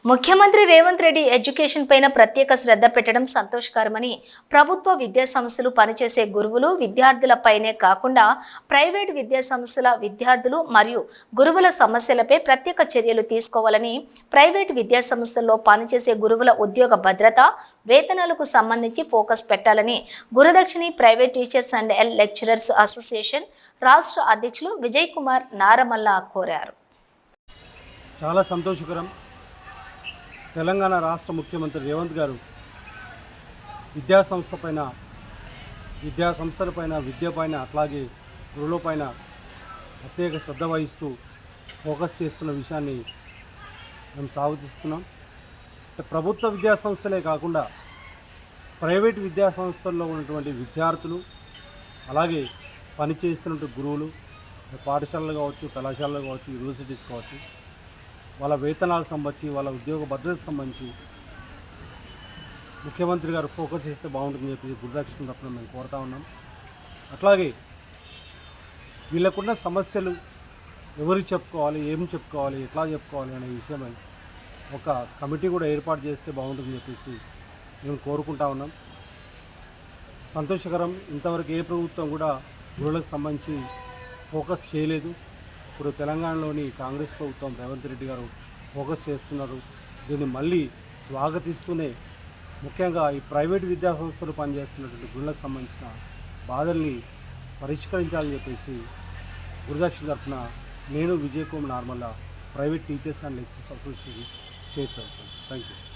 ముఖ్యమంత్రి రేవంత్ రెడ్డి ఎడ్యుకేషన్ పైన ప్రత్యేక శ్రద్ధ పెట్టడం సంతోషకరమని ప్రభుత్వ విద్యా సంస్థలు పనిచేసే గురువులు విద్యార్థులపైనే కాకుండా ప్రైవేట్ విద్యా సంస్థల విద్యార్థులు మరియు గురువుల సమస్యలపై ప్రత్యేక చర్యలు తీసుకోవాలని ప్రైవేట్ విద్యా సంస్థల్లో పనిచేసే గురువుల ఉద్యోగ భద్రత వేతనాలకు సంబంధించి ఫోకస్ పెట్టాలని Gurudakshini private teachers and lecturers association రాష్ట్ర అధ్యక్షులు విజయ్ కుమార్ నారమల్ల కోరారు. చాలా సంతోషకరం. తెలంగాణ రాష్ట్ర ముఖ్యమంత్రి రేవంత్ గారు విద్యా సంస్థలపైన విద్యపైన అట్లాగే గురువులపైన ప్రత్యేక శ్రద్ధ వహిస్తూ ఫోకస్ చేస్తున్న విషయాన్ని మేము స్వాగతిస్తున్నాం. ప్రభుత్వ విద్యా సంస్థలే కాకుండా ప్రైవేట్ విద్యా సంస్థల్లో ఉన్నటువంటి విద్యార్థులు అలాగే పనిచేస్తున్నటువంటి గురువులు పాఠశాలలు కావచ్చు, కళాశాలలు కావచ్చు, యూనివర్సిటీస్ కావచ్చు, వాళ్ళ వేతనాలకు సంబంధించి వాళ్ళ ఉద్యోగ భద్రతకు సంబంధించి ముఖ్యమంత్రి గారు ఫోకస్ చేస్తే బాగుంటుందని చెప్పి గురుదక్షిణ తరపున మేము కోరుతా ఉన్నాం. అట్లాగే వీళ్ళకున్న సమస్యలు ఎవరికి చెప్పుకోవాలి, ఏం చెప్పుకోవాలి, ఎట్లా చెప్పుకోవాలి అనే విషయమై ఒక కమిటీ కూడా ఏర్పాటు చేస్తే బాగుంటుందని చెప్పేసి మేము కోరుకుంటా ఉన్నాం. సంతోషకరం. ఇంతవరకు ఏ ప్రభుత్వం కూడా గురువులకు సంబంధించి ఫోకస్ చేయలేదు. ఇప్పుడు తెలంగాణలోని కాంగ్రెస్ ప్రభుత్వం రేవంత్ రెడ్డి గారు ఫోకస్ చేస్తున్నారు. దీన్ని మళ్ళీ స్వాగతిస్తూనే ముఖ్యంగా ఈ ప్రైవేట్ విద్యా సంస్థలు పనిచేస్తున్నటువంటి గురువులకు సంబంధించిన బాధల్ని పరిష్కరించాలని చెప్పేసి గురుదక్షిణ తరపున నేను Vijay Kumar normal private teachers and lecturers association state president. Thank you.